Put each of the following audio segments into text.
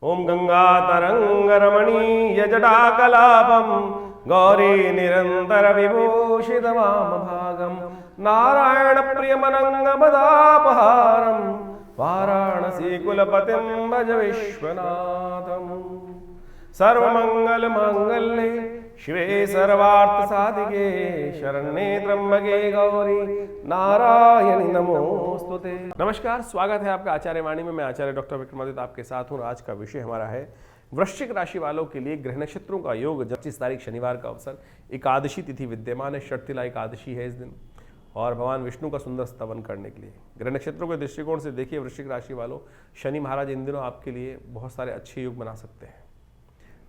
ओम गंगातरंगरमणीयजटाकलापं गौरी निरंतर विभूषित वामभागं नारायणप्रियमनङ्गमदापहारं वाराणसी कुलपतिं भज विश्वनाथम्। सर्वमंगलमांगल्ये शिवे सर्वार्थसाधिके शरण्ये त्र्यंबके गौरी नारायणी नमोस्तुते। नमस्कार, स्वागत है आपका आचार्य वाणी में। मैं आचार्य डॉक्टर विक्रमादित्य आपके साथ हूँ। आज का विषय हमारा है वृश्चिक राशि वालों के लिए ग्रह नक्षत्रों का योग। 25 तारीख शनिवार का अवसर, एकादशी तिथि विद्यमान है, षटतिला एकादशी है इस दिन, और भगवान विष्णु का सुंदर स्तवन करने के लिए ग्रह नक्षत्रों के दृष्टिकोण से देखिए, वृश्चिक राशि वालों, शनि महाराज इन दिनों आपके लिए बहुत सारे अच्छे योग बना सकते हैं,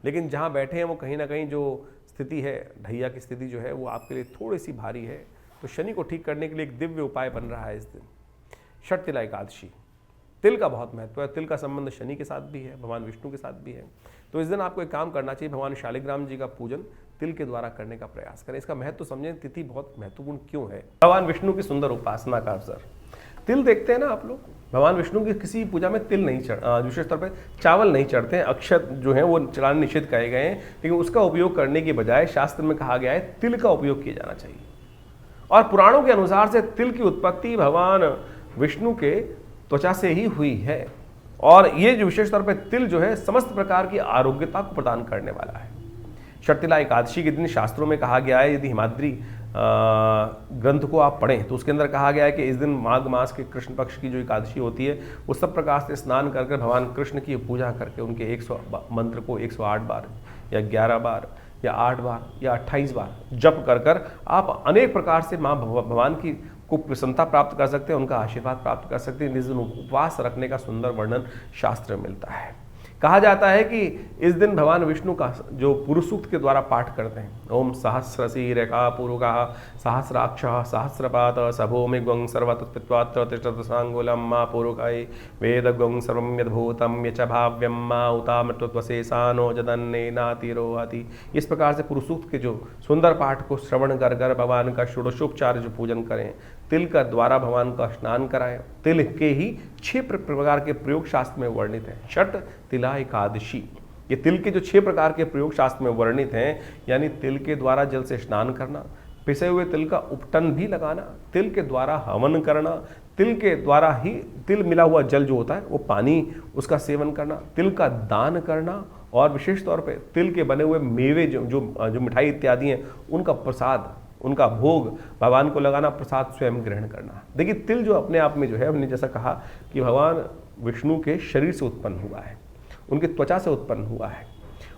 लेकिन जहाँ बैठे हैं वो कहीं ना कहीं जो स्थिति है, ढैया की स्थिति जो है, वो आपके लिए थोड़ी सी भारी है। तो शनि को ठीक करने के लिए एक दिव्य उपाय बन रहा है इस दिन, षटतिला एकादशी। तिल का बहुत महत्व है, तिल का संबंध शनि के साथ भी है, भगवान विष्णु के साथ भी है। तो इस दिन आपको एक काम करना चाहिए, भगवान शालिग्राम जी का पूजन तिल के द्वारा करने का प्रयास करें। इसका महत्व समझें, तिथि बहुत महत्वपूर्ण क्यों है। भगवान विष्णु की सुंदर उपासना का अवसर। तिल देखते हैं ना आप लोग, भगवान विष्णु की किसी पूजा में तिल नहीं विशेष तौर पर चावल नहीं चढ़ते हैं। अक्षत जो है वो चढ़ाने निषेध कहे गए हैं, लेकिन उसका उपयोग करने की बजाय शास्त्र में कहा गया है तिल का उपयोग किया जाना चाहिए। और पुराणों के अनुसार से तिल की उत्पत्ति भगवान विष्णु के त्वचा से ही हुई है, और ये जो विशेष तौर पर तिल जो है समस्त प्रकार की आरोग्यता को प्रदान करने वाला है। षटतिला एकादशी के दिन शास्त्रों में कहा गया है, यदि हिमाद्री ग्रंथ को आप पढ़ें तो उसके अंदर कहा गया है कि इस दिन माघ मास के कृष्ण पक्ष की जो एकादशी होती है, वो सब प्रकार से स्नान करके भगवान कृष्ण की पूजा करके उनके 100 मंत्र को 108 बार या 11 बार या 8 बार या 28 बार जप कर कर आप अनेक प्रकार से माँ भगवान की को प्रसन्नता प्राप्त कर सकते हैं, उनका आशीर्वाद प्राप्त कर सकते हैं। इस दिन उपवास रखने का सुंदर वर्णन शास्त्र में मिलता है। कहा जाता है कि इस दिन भगवान विष्णु का जो पुरुष सूक्त के द्वारा पाठ करते हैं, ओम सहस्रशीरेखा पूर्वका सहस्राक्ष सहस्रपात सभोमि ग्वं सर्वतत्त्वात्र तिष्ठत सांगुलम मा पूर्वकाय वेद ग्वं सर्वं यद्भूतं यच भाव्यं मा उतामृतत्वशेषानो जदन्नेनातिरोहति। इस प्रकार से पुरुष सूक्त के जो सुंदर पाठ को श्रवण कर कर भगवान का षोडशोपचार जो पूजन करें, तिल का द्वारा भगवान का स्नान कराएं। तिल के ही 6 प्रकार के प्रयोग शास्त्र में वर्णित हैं। षट तिला एकादशी, ये तिल के जो 6 प्रकार के प्रयोग शास्त्र में वर्णित हैं, यानी तिल के द्वारा जल से स्नान करना, पिसे हुए तिल का उपटन भी लगाना, तिल के द्वारा हवन करना, तिल के द्वारा ही तिल मिला हुआ जल जो होता है वो पानी उसका सेवन करना, तिल का दान करना, और विशेष तौर पे तिल के बने हुए मेवे जो मिठाई इत्यादि हैं उनका प्रसाद, उनका भोग भगवान को लगाना, प्रसाद स्वयं ग्रहण करना। देखिए, तिल जो अपने आप में जो है, हमने जैसा कहा कि भगवान विष्णु के शरीर से उत्पन्न हुआ है, उनके त्वचा से उत्पन्न हुआ है,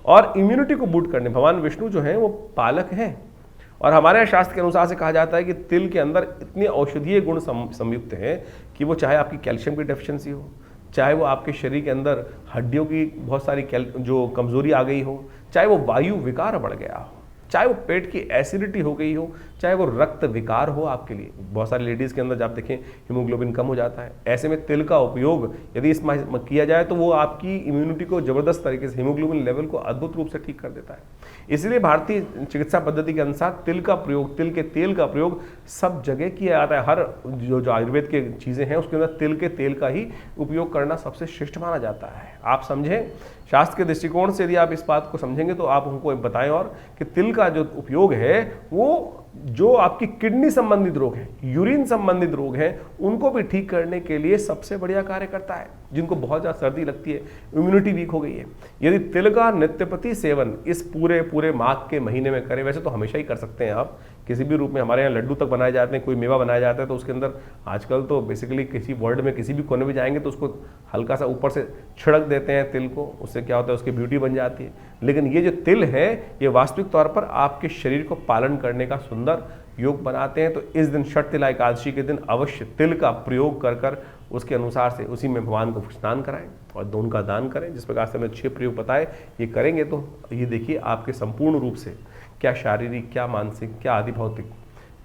और इम्यूनिटी को बूस्ट करने भगवान विष्णु जो है वो पालक हैं। और हमारे यहाँ शास्त्र के अनुसार से कहा जाता है कि तिल के अंदर इतने औषधीय गुण संयुक्त हैं कि वो चाहे आपकी कैल्शियम की डेफिशिएंसी हो, चाहे वो आपके शरीर के अंदर हड्डियों की बहुत सारी जो कमजोरी आ गई हो, चाहे वो वायु विकार बढ़ गया हो, चाहे वो पेट की एसिडिटी हो गई हो, चाहे वो रक्त विकार हो आपके लिए। बहुत सारी लेडीज़ के अंदर जब देखें हीमोग्लोबिन कम हो जाता है, ऐसे में तिल का उपयोग यदि इसमें किया जाए तो वो आपकी इम्यूनिटी को जबरदस्त तरीके से, हीमोग्लोबिन लेवल को अद्भुत रूप से ठीक कर देता है। इसलिए भारतीय चिकित्सा पद्धति के अनुसार तिल का प्रयोग, तिल के तेल का प्रयोग सब जगह किया जाता है। हर जो आयुर्वेद के चीज़ें हैं उसके अंदर तिल के तेल का ही उपयोग करना सबसे श्रेष्ठ माना जाता है। आप समझें, शास्त्र के दृष्टिकोण से यदि आप इस बात को समझेंगे तो आप उनको बताएं, और कि तिल का जो उपयोग है वो जो आपकी किडनी संबंधित रोग है, यूरिन संबंधित रोग हैं, उनको भी ठीक करने के लिए सबसे बढ़िया कार्य करता है। जिनको बहुत ज़्यादा सर्दी लगती है, इम्यूनिटी वीक हो गई है, यदि तिल का नित्यप्रति सेवन इस पूरे माघ के महीने में करें, वैसे तो हमेशा ही कर सकते हैं आप, किसी भी रूप में। हमारे यहाँ लड्डू तक बनाए जाते हैं, कोई मेवा बनाया जाता है तो उसके अंदर आजकल तो बेसिकली किसी वर्ल्ड में किसी भी कोने में जाएंगे तो उसको हल्का सा ऊपर से छिड़क देते हैं तिल को, उससे क्या होता है, उसकी ब्यूटी बन जाती है। लेकिन ये जो तिल है ये वास्तविक तौर पर आपके शरीर को पालन करने का सुंदर योग बनाते हैं। तो इस दिन षटतिला एकादशी के दिन अवश्य तिल का प्रयोग कर कर उसके अनुसार से उसी में भगवान को स्नान कराएं और दोनों का दान करें। जिस प्रकार से हमने 6 प्रयोग बताए, ये करेंगे तो ये देखिए आपके संपूर्ण रूप से क्या शारीरिक, क्या मानसिक, क्या आदि भौतिक,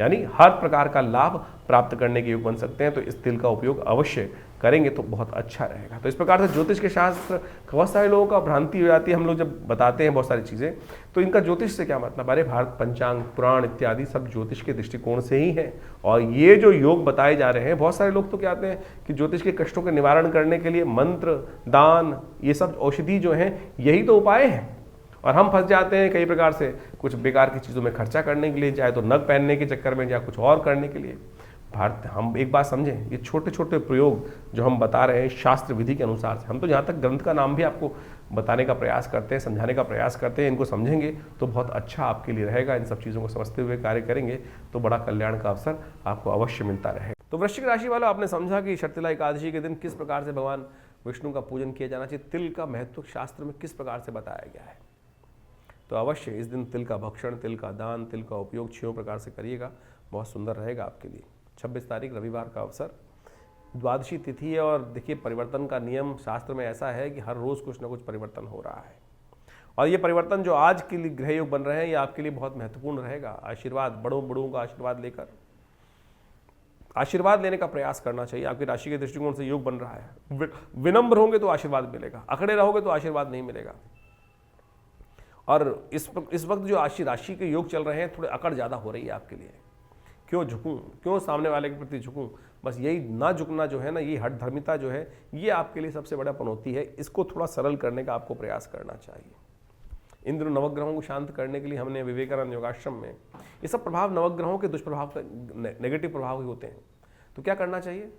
यानी हर प्रकार का लाभ प्राप्त करने के योग बन सकते हैं। तो इस तिल का उपयोग अवश्य करेंगे तो बहुत अच्छा रहेगा। तो इस प्रकार से ज्योतिष के शास्त्र, बहुत सारे लोगों का भ्रांति हो जाती है, हम लोग जब बताते हैं बहुत सारी चीज़ें, तो इनका ज्योतिष से क्या मतलब, अरे भारत पंचांग पुराण इत्यादि सब ज्योतिष के दृष्टिकोण से ही है। और ये जो योग बताए जा रहे हैं, बहुत सारे लोग तो क्या कहते हैं कि ज्योतिष के कष्टों के निवारण करने के लिए मंत्र, दान, ये सब औषधि जो हैं यही तो उपाय हैं। और हम फंस जाते हैं कई प्रकार से कुछ बेकार की चीज़ों में खर्चा करने के लिए, चाहे तो नग पहनने के चक्कर में या कुछ और करने के लिए। भारत, हम एक बात समझें, ये छोटे छोटे प्रयोग जो हम बता रहे हैं शास्त्र विधि के अनुसार से, हम तो जहाँ तक ग्रंथ का नाम भी आपको बताने का प्रयास करते हैं, समझाने का प्रयास करते हैं, इनको समझेंगे तो बहुत अच्छा आपके लिए रहेगा। इन सब चीज़ों को समझते हुए कार्य करेंगे तो बड़ा कल्याण का अवसर आपको अवश्य मिलता रहेगा। तो वृश्चिक राशि वालों, आपने समझा कि शर्तिला एकादशी के दिन किस प्रकार से भगवान विष्णु का पूजन किया जाना चाहिए, तिल का महत्व शास्त्र में किस प्रकार से बताया गया है। तो अवश्य इस दिन तिल का भक्षण, तिल का दान, तिल का उपयोग 6 प्रकार से करिएगा, बहुत सुंदर रहेगा आपके लिए। 26 तारीख रविवार का अवसर, द्वादशी तिथि है। और देखिए, परिवर्तन का नियम शास्त्र में ऐसा है कि हर रोज़ कुछ ना कुछ परिवर्तन हो रहा है, और ये परिवर्तन जो आज के लिए ग्रह योग बन रहे हैं, ये आपके लिए बहुत महत्वपूर्ण रहेगा। आशीर्वाद, बड़ों का आशीर्वाद लेकर आशीर्वाद लेने का प्रयास करना चाहिए। आपकी राशि के दृष्टिकोण से योग बन रहा है, विनम्र होंगे तो आशीर्वाद मिलेगा, अकड़े रहोगे तो आशीर्वाद नहीं मिलेगा। और इस वक्त जो राशि के योग चल रहे हैं, थोड़े अकड़ ज़्यादा हो रही है आपके लिए। क्यों झुकूं, क्यों सामने वाले के प्रति झुकूं, बस यही ना झुकना जो है ना, ये हठ धर्मिता जो है, ये आपके लिए सबसे बड़ा पनौती है। इसको थोड़ा सरल करने का आपको प्रयास करना चाहिए। इन दिनों नवग्रहों को शांत करने के लिए हमने विवेकानंद योगाश्रम में, ये सब प्रभाव नवग्रहों के दुष्प्रभाव, नेगेटिव प्रभाव ही होते हैं। तो क्या करना चाहिए,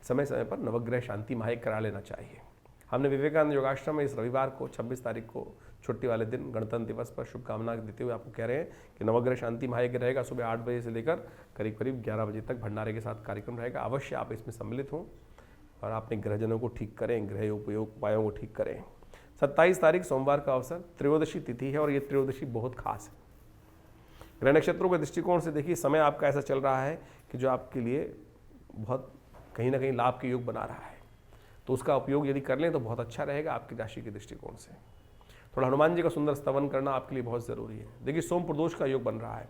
समय समय पर नवग्रह शांति महायज्ञ करा लेना चाहिए। हमने विवेकानंद योगाश्रम में इस रविवार को 26 तारीख को, छुट्टी वाले दिन, गणतंत्र दिवस पर शुभकामना देते हुए आपको कह रहे हैं कि नवग्रह शांति महायज्ञ रहेगा। सुबह 8 बजे से लेकर करीब करीब 11 बजे तक भंडारे के साथ कार्यक्रम रहेगा। अवश्य आप इसमें सम्मिलित हों और अपने ग्रहजनों को ठीक करें, ग्रह उपयोग उपायों को ठीक करें। 27 तारीख सोमवार का अवसर, त्रयोदशी तिथि है, और ये त्रयोदशी बहुत खास है। ग्रह नक्षत्रों के दृष्टिकोण से देखिए, समय आपका ऐसा चल रहा है कि जो आपके लिए बहुत कहीं ना कहीं लाभ के योग बना रहा है, तो उसका उपयोग यदि कर लें तो बहुत अच्छा रहेगा आपकी राशि के दृष्टिकोण से। थोड़ा हनुमान जी का सुंदर स्तवन करना आपके लिए बहुत ज़रूरी है। देखिए, सोम प्रदोष का योग बन रहा है,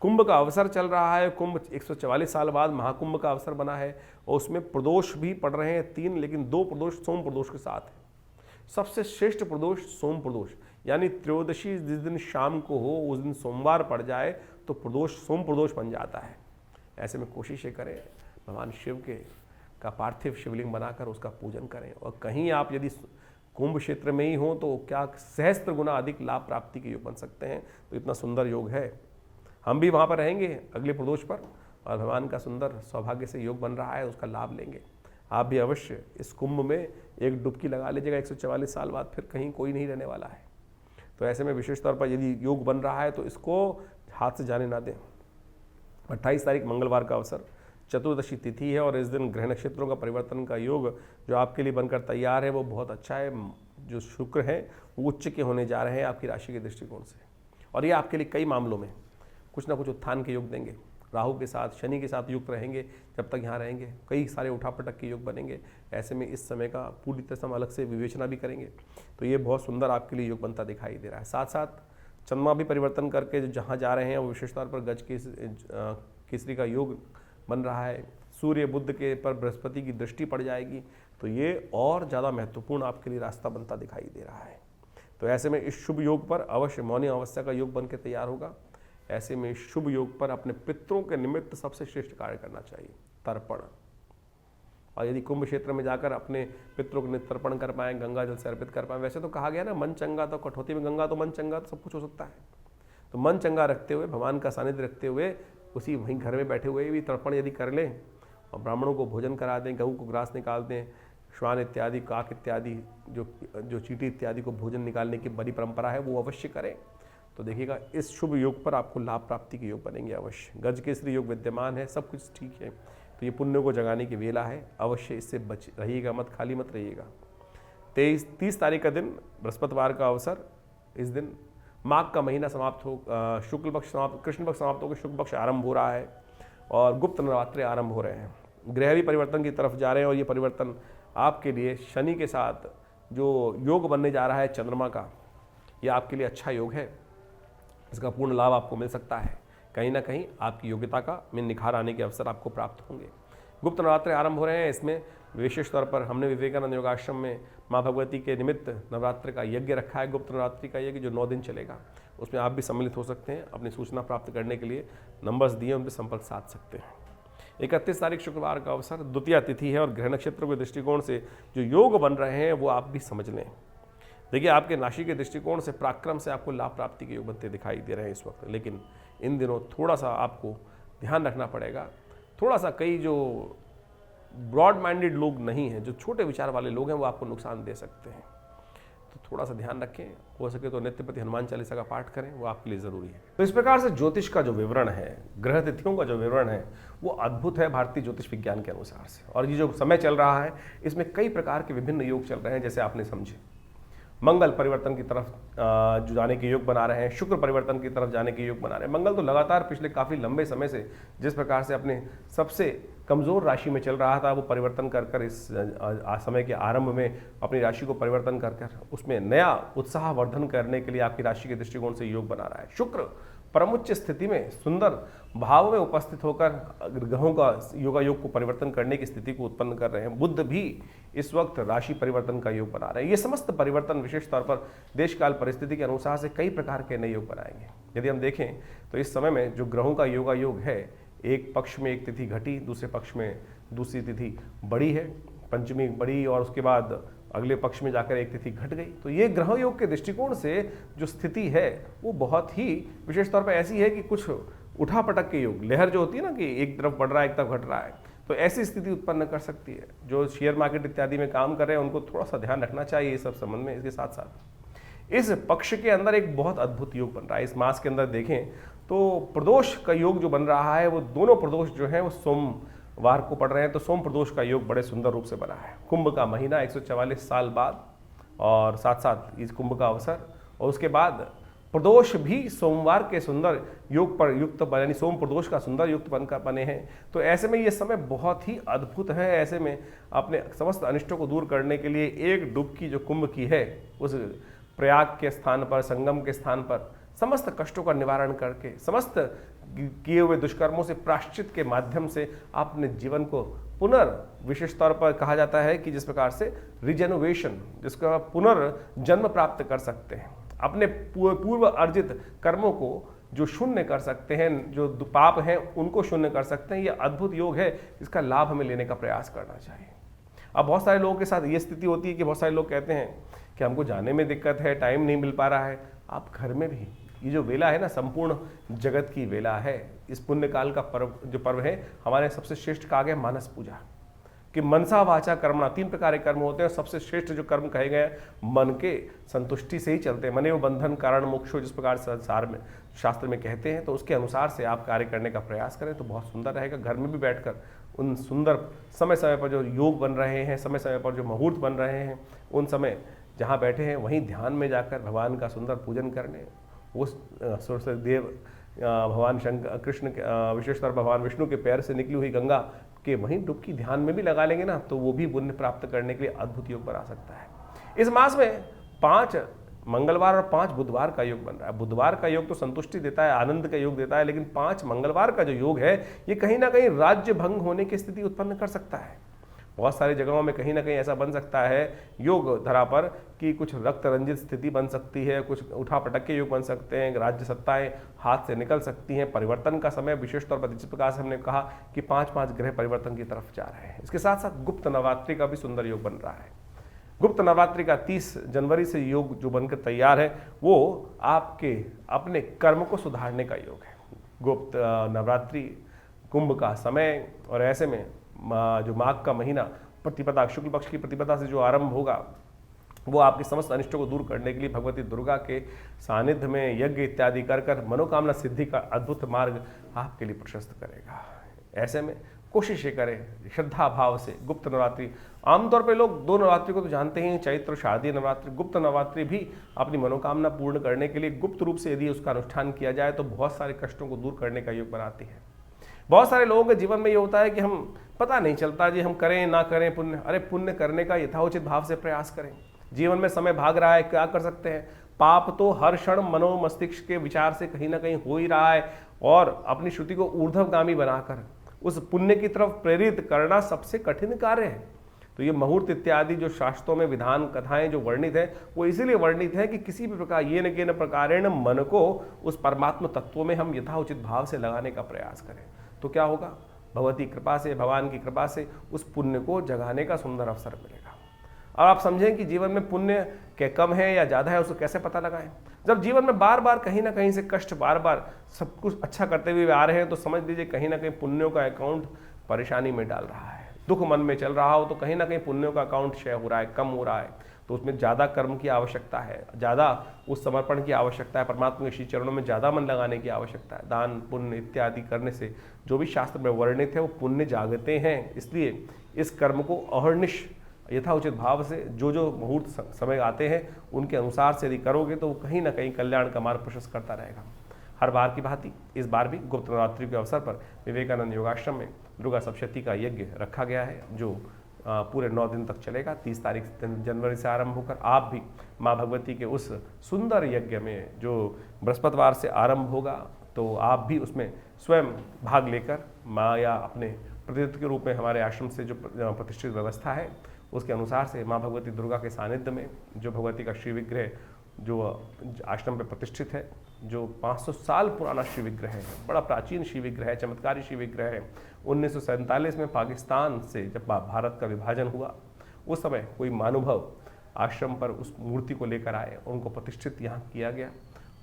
कुंभ का अवसर चल रहा है। कुंभ 144 साल बाद महाकुंभ का अवसर बना है, और उसमें प्रदोष भी पड़ रहे हैं 3, लेकिन 2 प्रदोष सोम प्रदोष के साथ है। सबसे श्रेष्ठ प्रदोष सोम प्रदोष, यानी त्रयोदशी जिस दिन शाम को हो, उस दिन सोमवार पड़ जाए तो प्रदोष सोम प्रदोष बन जाता है। ऐसे में कोशिशें करें, भगवान शिव का पार्थिव शिवलिंग बनाकर उसका पूजन करें। और कहीं आप यदि कुंभ क्षेत्र में ही हो तो क्या सहस्त्र गुना अधिक लाभ प्राप्ति के योग बन सकते हैं। तो इतना सुंदर योग है, हम भी वहाँ पर रहेंगे अगले प्रदोष पर, और भगवान का सुंदर सौभाग्य से योग बन रहा है, उसका लाभ लेंगे। आप भी अवश्य इस कुंभ में एक डुबकी लगा लीजिएगा। 144 साल बाद फिर कहीं कोई नहीं रहने वाला है, तो ऐसे में विशेष तौर पर यदि योग बन रहा है तो इसको हाथ से जाने ना दें। 28 तारीख मंगलवार का अवसर, चतुर्दशी तिथि है, और इस दिन ग्रह नक्षत्रों का परिवर्तन का योग जो आपके लिए बनकर तैयार है वो बहुत अच्छा है। जो शुक्र है वो उच्च के होने जा रहे हैं आपकी राशि के दृष्टिकोण से, और ये आपके लिए कई मामलों में कुछ ना कुछ उत्थान के योग देंगे। राहु के साथ, शनि के साथ युक्त रहेंगे, जब तक यहाँ रहेंगे कई सारे उठापटक के योग बनेंगे। ऐसे में इस समय का पूरी तरह से हम अलग से विवेचना भी करेंगे, तो ये बहुत सुंदर आपके लिए योग बनता दिखाई दे रहा है। साथ साथ चंद्रमा भी परिवर्तन करके जहाँ जा रहे हैं वो विशेष तौर पर गज केसरी का योग बन रहा है। सूर्य बुध के पर बृहस्पति की दृष्टि पड़ जाएगी, तो ये और ज़्यादा महत्वपूर्ण आपके लिए रास्ता बनता दिखाई दे रहा है। तो ऐसे में इस शुभ योग पर अवश्य मौनी अमावस्या का योग बन के तैयार होगा। ऐसे में शुभ योग पर अपने पितरों के निमित्त सबसे श्रेष्ठ कार्य करना चाहिए, तर्पण। और यदि कुंभ क्षेत्र में जाकर अपने पितरों को तर्पण कर पाएँ, गंगा जल से अर्पित कर पाएँ। वैसे तो कहा गया ना, मन चंगा तो कठौती में गंगा, तो मन चंगा तो सब कुछ हो सकता है। तो मन चंगा रखते हुए, भगवान का सानिध्य रखते हुए, उसी वहीं घर में बैठे हुए भी तर्पण यदि कर लें और ब्राह्मणों को भोजन करा दें, गऊ को ग्रास निकाल दें, श्वान इत्यादि, काक इत्यादि, जो चींटी इत्यादि को भोजन निकालने की बड़ी परंपरा है, वो अवश्य करें। तो देखिएगा, इस शुभ योग पर आपको लाभ प्राप्ति के योग बनेंगे अवश्य। गज केसरी योग विद्यमान है, सब कुछ ठीक है। तो ये पुण्य को जगाने की वेला है, अवश्य इससे बच रहिएगा, मत खाली मत रहिएगा। 30 तारीख का दिन, बृहस्पतिवार का अवसर। इस दिन माघ का महीना समाप्त हो, शुक्ल पक्ष समाप्त, कृष्ण पक्ष समाप्त होकर शुक्ल पक्ष आरंभ हो रहा है, और गुप्त नवरात्रे आरंभ हो रहे हैं। ग्रह भी परिवर्तन की तरफ जा रहे हैं, और ये परिवर्तन आपके लिए शनि के साथ जो योग बनने जा रहा है चंद्रमा का, ये आपके लिए अच्छा योग है। इसका पूर्ण लाभ आपको मिल सकता है। कहीं ना कहीं आपकी योग्यता का में निखार आने के अवसर आपको प्राप्त होंगे। गुप्त नवरात्रि आरंभ हो रहे हैं। इसमें विशेष तौर पर हमने विवेकानंद योगाश्रम में माँ भगवती के निमित्त नवरात्र का यज्ञ रखा है, गुप्त नवरात्रि का यज्ञ जो 9 दिन चलेगा। उसमें आप भी सम्मिलित हो सकते हैं। अपनी सूचना प्राप्त करने के लिए नंबर्स दिए, उन पर संपर्क साध सकते हैं। 31 तारीख शुक्रवार का अवसर, द्वितीया तिथि है और ग्रह नक्षत्र के दृष्टिकोण से जो योग बन रहे हैं वो आप भी समझ लें। देखिए, आपके राशि के दृष्टिकोण से पराक्रम से आपको लाभ प्राप्ति के योग बनते दिखाई दे रहे हैं इस वक्त, लेकिन इन दिनों थोड़ा सा आपको ध्यान रखना पड़ेगा। थोड़ा सा कई जो ब्रॉड माइंडेड लोग नहीं हैं, जो छोटे विचार वाले लोग हैं, वो आपको नुकसान दे सकते हैं, तो थोड़ा सा ध्यान रखें। हो सके तो नित्य प्रति हनुमान चालीसा का पाठ करें, वो आपके लिए ज़रूरी है। तो इस प्रकार से ज्योतिष का जो विवरण है, ग्रह तिथियों का जो विवरण है, वो अद्भुत है भारतीय ज्योतिष विज्ञान के अनुसार से। और ये जो समय चल रहा है, इसमें कई प्रकार के विभिन्न योग चल रहे हैं, जैसे आपने समझे। मंगल परिवर्तन की तरफ जो जाने के योग बना रहे हैं, शुक्र परिवर्तन की तरफ जाने के योग बना रहे हैं। मंगल तो लगातार पिछले काफ़ी लंबे समय से जिस प्रकार से अपने सबसे कमज़ोर राशि में चल रहा था, वो परिवर्तन कर कर इस समय के आरंभ में अपनी राशि को परिवर्तन कर कर उसमें नया उत्साह वर्धन करने के लिए आपकी राशि के दृष्टिकोण से योग बना रहा है। शुक्र परमुच्च स्थिति में सुंदर भाव में उपस्थित होकर ग्रहों का योग को परिवर्तन करने की स्थिति को उत्पन्न कर रहे हैं। बुध भी इस वक्त राशि परिवर्तन का योग बना रहे हैं। ये समस्त परिवर्तन विशेष तौर पर देश काल परिस्थिति के अनुसार से कई प्रकार के नए योग बनाएंगे। यदि हम देखें तो इस समय में जो ग्रहों का योग है, एक पक्ष में एक तिथि घटी, दूसरे पक्ष में दूसरी तिथि बड़ी है, पंचमी बड़ी, और उसके बाद अगले पक्ष में जाकर एक तिथि घट गई। तो ये ग्रह योग के दृष्टिकोण से जो स्थिति है वो बहुत ही विशेष तौर पर ऐसी है कि कुछ उठापटक के योग, लहर जो होती है ना कि एक तरफ बढ़ रहा है एक तरफ घट रहा है, तो ऐसी स्थिति उत्पन्न कर सकती है। जो शेयर मार्केट इत्यादि में काम कर रहे हैं उनको थोड़ा सा ध्यान रखना चाहिए इस सब संबंध में। इसके साथ साथ इस पक्ष के अंदर एक बहुत अद्भुत योग बन रहा है। इस मास के अंदर देखें तो प्रदोष का योग जो बन रहा है, वो दोनों प्रदोष जो है वो सोमवार को पड़ रहे हैं, तो सोम प्रदोष का योग बड़े सुंदर रूप से बना है। कुंभ का महीना 144 साल बाद, और साथ साथ इस कुंभ का अवसर, और उसके बाद प्रदोष भी सोमवार के सुंदर योग पर युक्त, यानी सोम प्रदोष का सुंदर युक्त बनकर बने हैं। तो ऐसे में ये समय बहुत ही अद्भुत है। ऐसे में अपने समस्त अनिष्टों को दूर करने के लिए एक डुबकी जो कुंभ की है, उस प्रयाग के स्थान पर, संगम के स्थान पर समस्त कष्टों का निवारण करके, समस्त किए हुए दुष्कर्मों से प्रायश्चित के माध्यम से अपने जीवन को विशेष तौर पर कहा जाता है कि जिस प्रकार से रिजेनोवेशन, जिसका पुनर्जन्म प्राप्त कर सकते हैं, अपने पूर्व अर्जित कर्मों को जो शून्य कर सकते हैं, जो पाप हैं उनको शून्य कर सकते हैं। ये अद्भुत योग है, इसका लाभ हमें लेने का प्रयास करना चाहिए। अब बहुत सारे लोगों के साथ ये स्थिति होती है कि बहुत सारे लोग कहते हैं कि हमको जाने में दिक्कत है, टाइम नहीं मिल पा रहा है। आप घर में भी ये जो वेला है ना, संपूर्ण जगत की वेला है। इस पुण्य काल का पर्व है, हमारे सबसे श्रेष्ठ कहा गया मानस पूजा, कि मनसा वाचा कर्मणा, 3 प्रकार के कर्म होते हैं। सबसे श्रेष्ठ जो कर्म कहे गए मन के संतुष्टि से ही चलते हैं। मने वो बंधन कारण मोक्षो, जिस प्रकार संसार में शास्त्र में कहते हैं, तो उसके अनुसार से आप कार्य करने का प्रयास करें तो बहुत सुंदर रहेगा। घर में भी बैठकर उन सुंदर समय समय पर जो योग बन रहे हैं, समय समय पर जो मुहूर्त बन रहे हैं, उन समय जहाँ बैठे हैं वहीं ध्यान में जाकर भगवान का सुंदर पूजन करने, उस सरस्वती देव भगवान शंकर कृष्ण विशेषतौर भगवान विष्णु के पैर से निकली हुई गंगा के वहीं डुबकी ध्यान में भी लगा लेंगे ना, तो वो भी पुण्य प्राप्त करने के लिए अद्भुत योग बना सकता है। इस मास में 5 मंगलवार और 5 बुधवार का योग बन रहा है। बुधवार का योग तो संतुष्टि देता है, आनंद का योग देता है, लेकिन 5 मंगलवार का जो योग है, ये कहीं ना कहीं राज्य भंग होने की स्थिति उत्पन्न कर सकता है। बहुत सारी जगहों में कहीं ना कहीं ऐसा बन सकता है योग धरा पर कि कुछ रक्त रंजित स्थिति बन सकती है, कुछ उठापटक के योग बन सकते हैं, राज्य सत्ताएं हाथ से निकल सकती हैं। परिवर्तन का समय विशेष तौर पर जिस प्रकार से हमने कहा कि 5-5 ग्रह परिवर्तन की तरफ जा रहे हैं। इसके साथ साथ गुप्त नवरात्रि का भी सुंदर योग बन रहा है। गुप्त नवरात्रि का 30 जनवरी से योग जो बनकर तैयार है, वो आपके अपने कर्म को सुधारने का योग है। गुप्त नवरात्रि कुंभ का समय, और ऐसे में जो माघ का महीना प्रतिपदा, शुक्ल पक्ष की प्रतिपदा से जो आरंभ होगा, वो आपके समस्त अनिष्टों को दूर करने के लिए भगवती दुर्गा के सानिध्य में यज्ञ इत्यादि कर कर मनोकामना सिद्धि का अद्भुत मार्ग आपके लिए प्रशस्त करेगा। ऐसे में कोशिश ये करें श्रद्धा भाव से। गुप्त नवरात्रि, आमतौर पे लोग 2 नवरात्रि को तो जानते हैं, चैत्र शारदीय नवरात्रि। गुप्त नवरात्रि भी अपनी मनोकामना पूर्ण करने के लिए गुप्त रूप से यदि उसका अनुष्ठान किया जाए तो बहुत सारे कष्टों को दूर करने का योग बनाती है। बहुत सारे लोगों के जीवन में ये होता है कि हम पता नहीं चलता जी हम करें ना करें पुण्य। अरे पुण्य करने का यथाउचित भाव से प्रयास करें। जीवन में समय भाग रहा है, क्या कर सकते हैं? पाप तो हर क्षण मनो मस्तिष्क के विचार से कहीं ना कहीं हो ही रहा है, और अपनी श्रुति को ऊर्ध्वगामी बनाकर उस पुण्य की तरफ प्रेरित करना सबसे कठिन कार्य है। तो ये मुहूर्त इत्यादि जो शास्त्रों में विधान कथाएं जो वर्णित है, वो इसीलिए वर्णित है कि किसी भी प्रकार ये न केन प्रकारेण मन को उस परमात्मा तत्व में हम यथाउचित भाव से लगाने का प्रयास करें। तो क्या होगा, भगवती कृपा से, भगवान की कृपा से उस पुण्य को जगाने का सुंदर अवसर मिलेगा। और आप समझें कि जीवन में पुण्य के कम है या ज़्यादा है, उसको कैसे पता लगाएं। जब जीवन में बार बार कहीं ना कहीं से कष्ट, बार बार सब कुछ अच्छा करते हुए आ रहे हैं, तो समझ लीजिए कहीं ना कहीं पुण्यों का अकाउंट परेशानी में डाल रहा है। दुख मन में चल रहा हो तो कहीं ना कहीं पुण्यों का अकाउंट क्षय हो रहा है, कम हो रहा है। तो उसमें ज़्यादा कर्म की आवश्यकता है, ज़्यादा उस समर्पण की आवश्यकता है, परमात्मा के श्री चरणों में ज़्यादा मन लगाने की आवश्यकता है। दान पुण्य इत्यादि करने से जो भी शास्त्र में वर्णित है वो पुण्य जागते हैं। इसलिए इस कर्म को अहर्निश यथाउचित भाव से जो जो मुहूर्त समय आते हैं उनके अनुसार से यदि करोगे तो वो कहीं ना कहीं कल्याण का मार्ग प्रशस्त करता रहेगा। हर बार की भांति इस बार भी गुप्त नवरात्रि के अवसर पर विवेकानंद योगाश्रम में दुर्गा सप्तशती का यज्ञ रखा गया है, जो पूरे 9 दिन तक चलेगा। 30 तारीख जनवरी से आरंभ होकर आप भी माँ भगवती के उस सुंदर यज्ञ में जो बृहस्पतिवार से आरंभ होगा, तो आप भी उसमें स्वयं भाग लेकर माँ या अपने प्रतिनिधित्व के रूप में हमारे आश्रम से जो प्रतिष्ठित व्यवस्था है उसके अनुसार से माँ भगवती दुर्गा के सानिध्य में जो भगवती का श्री विग्रह जो आश्रम पे प्रतिष्ठित है, जो 500 साल पुराना श्री विग्रह है, बड़ा प्राचीन श्री विग्रह है, चमत्कारी श्री विग्रह है। 1947 में पाकिस्तान से जब भारत का विभाजन हुआ, उस समय कोई महानुभाव आश्रम पर उस मूर्ति को लेकर आए, उनको प्रतिष्ठित यहाँ किया गया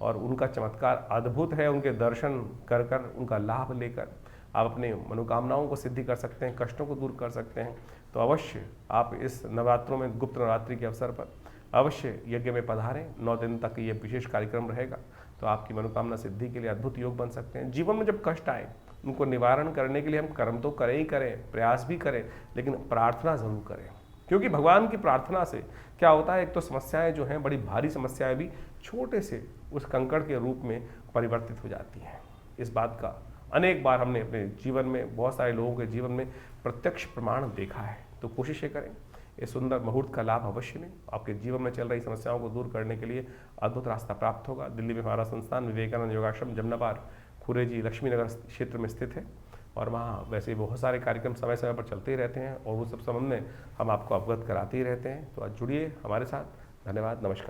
और उनका चमत्कार अद्भुत है। उनके दर्शन कर कर उनका लाभ लेकर आप अपने मनोकामनाओं को सिद्धि कर सकते हैं, कष्टों को दूर कर सकते हैं। तो अवश्य आप इस नवरात्रों में, गुप्त नवरात्रि के अवसर पर अवश्य यज्ञ में पधारें। 9 दिन तक ये विशेष कार्यक्रम रहेगा, तो आपकी मनोकामना सिद्धि के लिए अद्भुत योग बन सकते हैं। जीवन में जब कष्ट आए उनको निवारण करने के लिए हम कर्म तो करें ही करें, प्रयास भी करें, लेकिन प्रार्थना जरूर करें। क्योंकि भगवान की प्रार्थना से क्या होता है, एक तो समस्याएं जो हैं, बड़ी भारी समस्याएं भी छोटे से उस कंकड़ के रूप में परिवर्तित हो जाती हैं। इस बात का अनेक बार हमने अपने जीवन में, बहुत सारे लोगों के जीवन में प्रत्यक्ष प्रमाण देखा है। तो कोशिश ये करें, इस सुंदर मुहूर्त का लाभ अवश्य लें। आपके जीवन में चल रही समस्याओं को दूर करने के लिए अद्भुत रास्ता प्राप्त होगा। दिल्ली में हमारा संस्थान विवेकानंद योगाश्रम जमनाबाद खुरेजी लक्ष्मीनगर क्षेत्र में स्थित है और वहाँ वैसे बहुत सारे कार्यक्रम समय समय पर चलते ही रहते हैं और वो सब संबंध में हम आपको अवगत कराते ही रहते हैं। तो आज जुड़िए हमारे साथ। धन्यवाद, नमस्कार।